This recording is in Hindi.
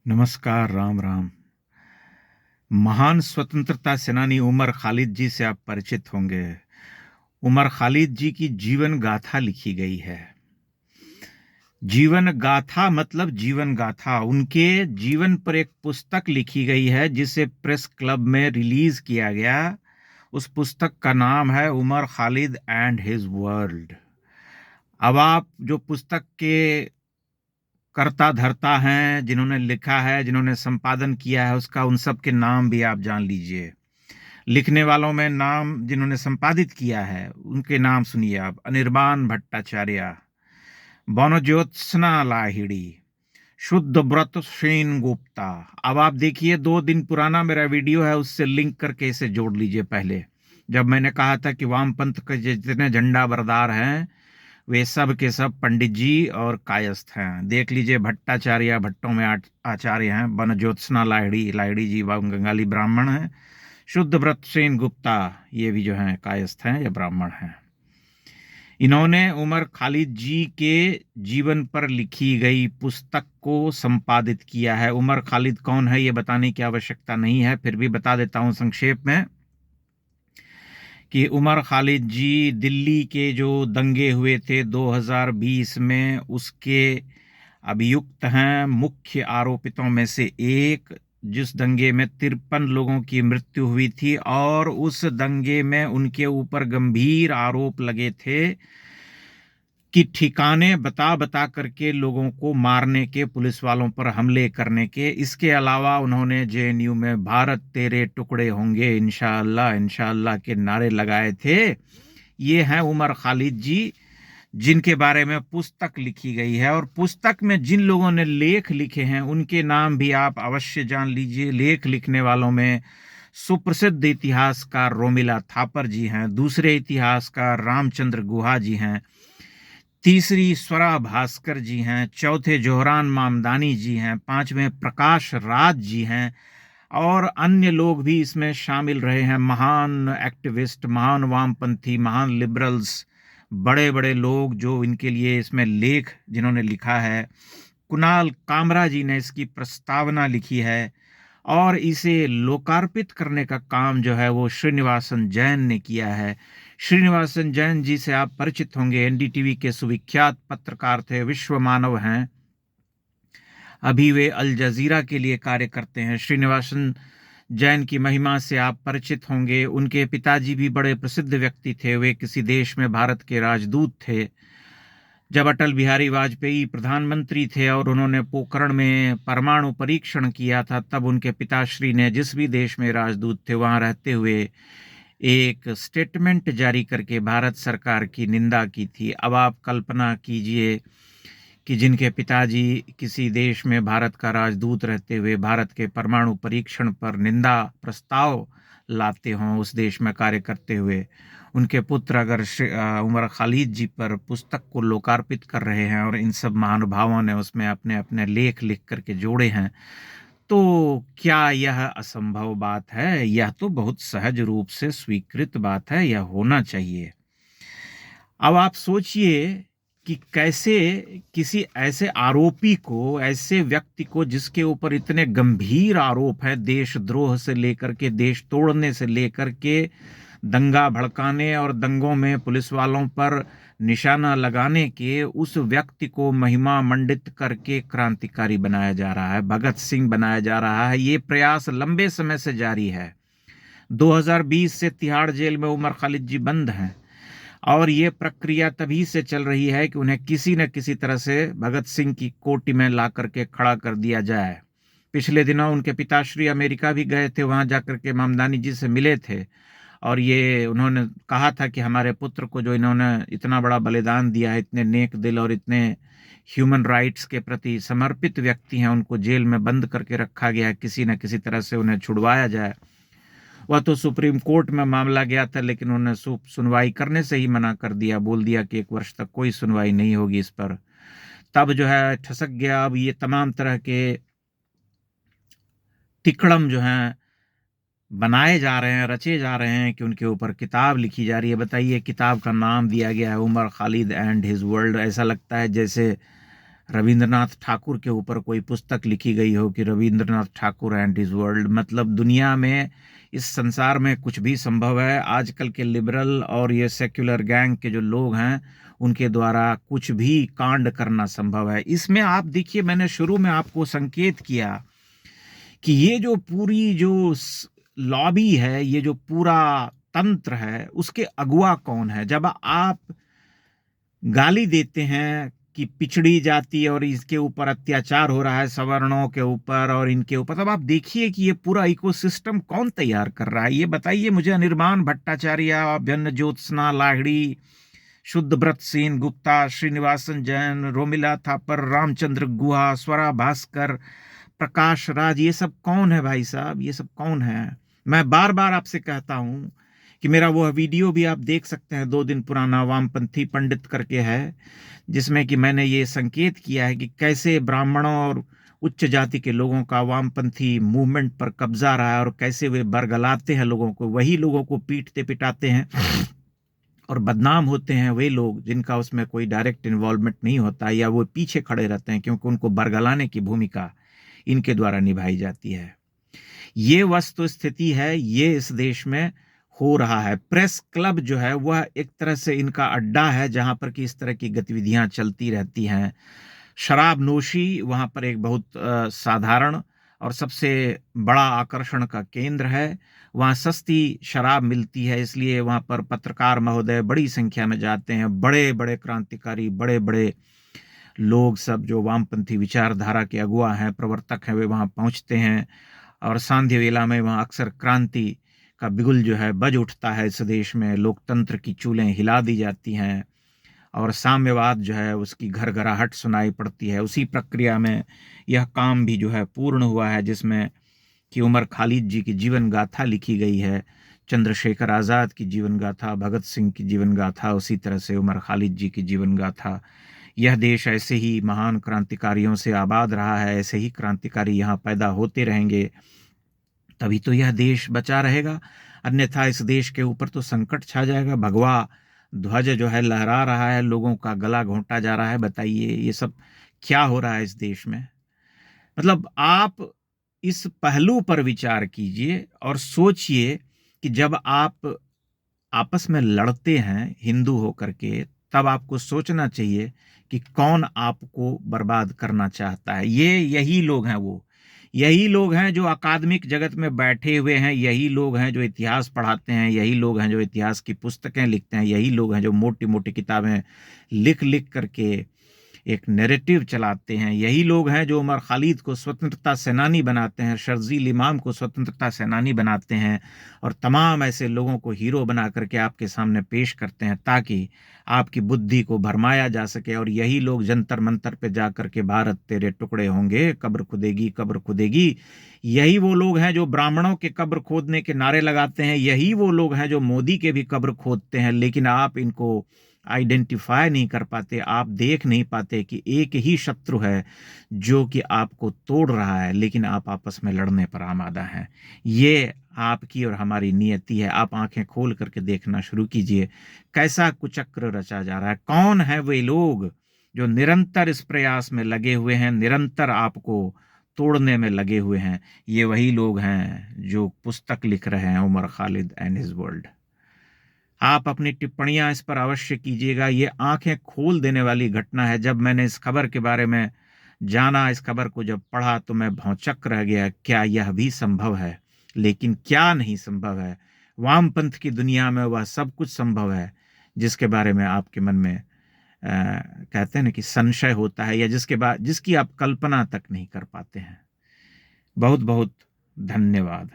नमस्कार, राम राम। महान स्वतंत्रता सेनानी उमर खालिद जी से आप परिचित होंगे। उमर खालिद जी की जीवन गाथा लिखी गई है। जीवन गाथा मतलब जीवन गाथा। उनके जीवन पर एक पुस्तक लिखी गई है जिसे प्रेस क्लब में रिलीज किया गया। उस पुस्तक का नाम है Umar Khalid and his world. अब आप जो पुस्तक के कर्ता धर्ता हैं, जिन्होंने लिखा है, जिन्होंने संपादन किया है, उसका उन सब के नाम भी आप जान लीजिए। लिखने वालों में नाम जिन्होंने संपादित किया है उनके नाम सुनिए आप। अनिर्बाण भट्टाचार्य, बनज्योत्सना लाहिड़ी, शुद्ध व्रत सेन गुप्ता। अब आप देखिए, 2 दिन पुराना मेरा वीडियो है, उससे लिंक करके इसे जोड़ लीजिए। पहले जब मैंने कहा था कि वामपंथ के जितने झंडा बरदार हैं वे सब के सब पंडित जी और कायस्थ हैं। देख लीजिए, भट्टाचार्य भट्टों में आचार्य हैं, बनज्योत्सना लाहिड़ी, लाहिड़ी जी बंगाली ब्राह्मण हैं, शुद्ध व्रत सेन गुप्ता ये भी जो हैं कायस्थ हैं या ब्राह्मण हैं। इन्होंने उमर खालिद जी के जीवन पर लिखी गई पुस्तक को संपादित किया है। उमर खालिद कौन है ये बताने की आवश्यकता नहीं है, फिर भी बता देता हूं संक्षेप में कि उमर खालिद जी दिल्ली के जो दंगे हुए थे 2020 में, उसके अभियुक्त हैं, मुख्य आरोपितों में से एक, जिस दंगे में 53 लोगों की मृत्यु हुई थी और उस दंगे में उनके ऊपर गंभीर आरोप लगे थे कि ठिकाने बता बता करके लोगों को मारने के, पुलिस वालों पर हमले करने के। इसके अलावा उन्होंने जेएनयू में भारत तेरे टुकड़े होंगे इंशाअल्लाह इंशाअल्लाह के नारे लगाए थे। ये हैं उमर खालिद जी, जिनके बारे में पुस्तक लिखी गई है। और पुस्तक में जिन लोगों ने लेख लिखे हैं उनके नाम भी आप अवश्य जान लीजिए। लेख लिखने वालों में सुप्रसिद्ध इतिहासकार रोमिला थापर जी हैं, दूसरे इतिहासकार रामचंद्र गुहा जी हैं, तीसरी स्वरा भास्कर जी हैं, चौथे जोहरान मामदानी जी हैं, पांचवें प्रकाश राज जी हैं और अन्य लोग भी इसमें शामिल रहे हैं। महान एक्टिविस्ट, महान वामपंथी, महान लिबरल्स, बड़े बड़े लोग जो इनके लिए इसमें लेख जिन्होंने लिखा है। कुणाल कामरा जी ने इसकी प्रस्तावना लिखी है और इसे लोकार्पित करने का काम जो है वो श्रीनिवासन जैन ने किया है। श्रीनिवासन जैन जी से आप परिचित होंगे, एनडीटीवी के सुविख्यात पत्रकार थे, विश्व मानव हैं, अभी वे अल जजीरा के लिए कार्य करते हैं। श्रीनिवासन जैन की महिमा से आप परिचित होंगे। उनके पिताजी भी बड़े प्रसिद्ध व्यक्ति थे, वे किसी देश में भारत के राजदूत थे। जब अटल बिहारी वाजपेयी प्रधानमंत्री थे और उन्होंने पोखरण में परमाणु परीक्षण किया था, तब उनके पिताश्री ने जिस भी देश में राजदूत थे वहां रहते हुए एक स्टेटमेंट जारी करके भारत सरकार की निंदा की थी। अब आप कल्पना कीजिए कि जिनके पिताजी किसी देश में भारत का राजदूत रहते हुए भारत के परमाणु परीक्षण पर निंदा प्रस्ताव लाते हों, उस देश में कार्य करते हुए, उनके पुत्र अगर उमर खालिद जी पर पुस्तक को लोकार्पित कर रहे हैं और इन सब महानुभावों ने उसमें अपने अपने लेख लिख करके जोड़े हैं, तो क्या यह असंभव बात है? यह तो बहुत सहज रूप से स्वीकृत बात है, यह होना चाहिए। अब आप सोचिए कि कैसे किसी ऐसे आरोपी को, ऐसे व्यक्ति को जिसके ऊपर इतने गंभीर आरोप है, देशद्रोह से लेकर के, देश तोड़ने से लेकर के, दंगा भड़काने और दंगों में पुलिस वालों पर निशाना लगाने के, उस व्यक्ति को महिमा मंडित करके क्रांतिकारी बनाया जा रहा है, भगत सिंह बनाया जा रहा है। ये प्रयास लंबे समय से जारी है। 2020 से तिहाड़ जेल में उमर खालिद जी बंद हैं और ये प्रक्रिया तभी से चल रही है कि उन्हें किसी न किसी तरह से भगत सिंह की कोटि में ला करके खड़ा कर दिया जाए। पिछले दिनों उनके पिताश्री अमेरिका भी गए थे, वहां जाकर के मामदानी जी से मिले थे और ये उन्होंने कहा था कि हमारे पुत्र को, जो इन्होंने इतना बड़ा बलिदान दिया है, इतने नेक दिल और इतने ह्यूमन राइट्स के प्रति समर्पित व्यक्ति हैं, उनको जेल में बंद करके रखा गया है, किसी न किसी तरह से उन्हें छुड़वाया जाए। वह तो सुप्रीम कोर्ट में मामला गया था, लेकिन उन्होंने सुनवाई करने से ही मना कर दिया, बोल दिया कि 1 वर्ष तक कोई सुनवाई नहीं होगी इस पर। तब जो है ठसक गया। अब ये तमाम तरह के तिकड़म जो हैं बनाए जा रहे हैं, रचे जा रहे हैं कि उनके ऊपर किताब लिखी जा रही है। बताइए, किताब का नाम दिया गया है Umar Khalid and his world. ऐसा लगता है जैसे रविंद्रनाथ ठाकुर के ऊपर कोई पुस्तक लिखी गई हो कि Rabindranath Thakur and his world, मतलब दुनिया में, इस संसार में कुछ भी संभव है। आजकल के लिबरल और ये सेक्युलर गैंग के जो लोग हैं उनके द्वारा कुछ भी कांड करना संभव है। इसमें आप देखिए, मैंने शुरू में आपको संकेत किया कि ये जो पूरी जो लॉबी है, ये जो पूरा तंत्र है, उसके अगुआ कौन है। जब आप गाली देते हैं कि पिछड़ी जाति और इसके ऊपर अत्याचार हो रहा है, सवर्णों के ऊपर और इनके ऊपर, तब आप देखिए कि ये पूरा इकोसिस्टम कौन तैयार कर रहा है। ये बताइए मुझे। अनिर्बाण भट्टाचार्य, अभ्यन्न ज्योत्सना लाहिड़ी, शुद्धव्रत सेन गुप्ता, श्रीनिवासन जैन, रोमिला थापर, रामचंद्र गुहा, स्वरा भास्कर, प्रकाश राज, ये सब कौन है भाई साहब? ये सब कौन है? मैं बार बार आपसे कहता हूं कि मेरा वो वीडियो भी आप देख सकते हैं, 2 दिन पुराना, वामपंथी पंडित करके है, जिसमें कि मैंने ये संकेत किया है कि कैसे ब्राह्मणों और उच्च जाति के लोगों का वामपंथी मूवमेंट पर कब्जा रहा है और कैसे वे बरगलाते हैं लोगों को, वही लोगों को पीटते पिटाते हैं और बदनाम होते हैं वे लोग जिनका उसमें कोई डायरेक्ट इन्वॉल्वमेंट नहीं होता, या वो पीछे खड़े रहते हैं, क्योंकि उनको बरगलाने की भूमिका इनके द्वारा निभाई जाती है। ये वस्तु स्थिति है, ये इस देश में हो रहा है। प्रेस क्लब जो है वह एक तरह से इनका अड्डा है, जहां पर कि इस तरह की गतिविधियां चलती रहती हैं। शराब नोशी वहां पर एक बहुत साधारण और सबसे बड़ा आकर्षण का केंद्र है। वहां सस्ती शराब मिलती है, इसलिए वहां पर पत्रकार महोदय बड़ी संख्या में जाते हैं। बड़े बड़े क्रांतिकारी, बड़े बड़े लोग सब जो वामपंथी विचारधारा के अगुआ हैं, प्रवर्तक हैं, वे वहां पहुंचते हैं। और सांध्य वेला में वहां अक्सर क्रांति का बिगुल जो है बज उठता है। इस देश में लोकतंत्र की चूलें हिला दी जाती हैं और साम्यवाद जो है उसकी घरघराहट सुनाई पड़ती है। उसी प्रक्रिया में यह काम भी जो है पूर्ण हुआ है, जिसमें कि उमर खालिद जी की जीवन गाथा लिखी गई है, चंद्रशेखर आज़ाद की जीवन गाथा, भगत सिंह की जीवन गाथा, उसी तरह से उमर खालिद जी की जीवन गाथा। यह देश ऐसे ही महान क्रांतिकारियों से आबाद रहा है, ऐसे ही क्रांतिकारी यहाँ पैदा होते रहेंगे, तभी तो यह देश बचा रहेगा। अन्यथा इस देश के ऊपर तो संकट छा जाएगा। भगवा ध्वज जो है लहरा रहा है, लोगों का गला घोंटा जा रहा है। बताइए ये सब क्या हो रहा है इस देश में? मतलब आप इस पहलू पर विचार कीजिए और सोचिए कि जब आप आपस में लड़ते हैं हिंदू होकर के, तब आपको सोचना चाहिए कि कौन आपको बर्बाद करना चाहता है। ये यही लोग हैं, वो यही लोग हैं जो अकादमिक जगत में बैठे हुए हैं, यही लोग हैं जो इतिहास पढ़ाते हैं, यही लोग हैं जो इतिहास की पुस्तकें लिखते हैं, यही लोग हैं जो मोटी मोटी किताबें लिख लिख करके एक नैरेटिव चलाते हैं। यही लोग हैं जो उमर खालिद को स्वतंत्रता सेनानी बनाते हैं, शर्जील इमाम को स्वतंत्रता सेनानी बनाते हैं और तमाम ऐसे लोगों को हीरो बना करके आपके सामने पेश करते हैं ताकि आपकी बुद्धि को भरमाया जा सके। और यही लोग जंतर मंतर पे जा करके भारत तेरे टुकड़े होंगे, कब्र खुदेगी, कब्र खुदेगी, यही वो लोग हैं जो ब्राह्मणों के कब्र खोदने के नारे लगाते हैं, यही वो लोग हैं जो मोदी के भी कब्र खोदते हैं। लेकिन आप इनको आइडेंटिफाई नहीं कर पाते, आप देख नहीं पाते कि एक ही शत्रु है जो कि आपको तोड़ रहा है, लेकिन आप आपस में लड़ने पर आमादा हैं। ये आपकी और हमारी नियति है। आप आंखें खोल करके देखना शुरू कीजिए कैसा कुचक्र रचा जा रहा है। कौन है वे लोग जो निरंतर इस प्रयास में लगे हुए हैं, निरंतर आपको तोड़ने में लगे हुए हैं? ये वही लोग हैं जो पुस्तक लिख रहे हैं, Umar Khalid and his world. आप अपनी टिप्पणियां इस पर अवश्य कीजिएगा। ये आंखें खोल देने वाली घटना है। जब मैंने इस खबर के बारे में जाना, इस खबर को जब पढ़ा, तो मैं भौंचक्क रह गया। क्या यह भी संभव है? लेकिन क्या नहीं संभव है? वामपंथ की दुनिया में वह सब कुछ संभव है जिसके बारे में आपके मन में कहते हैं ना कि संशय होता है, या जिसकी आप कल्पना तक नहीं कर पाते हैं। बहुत बहुत धन्यवाद।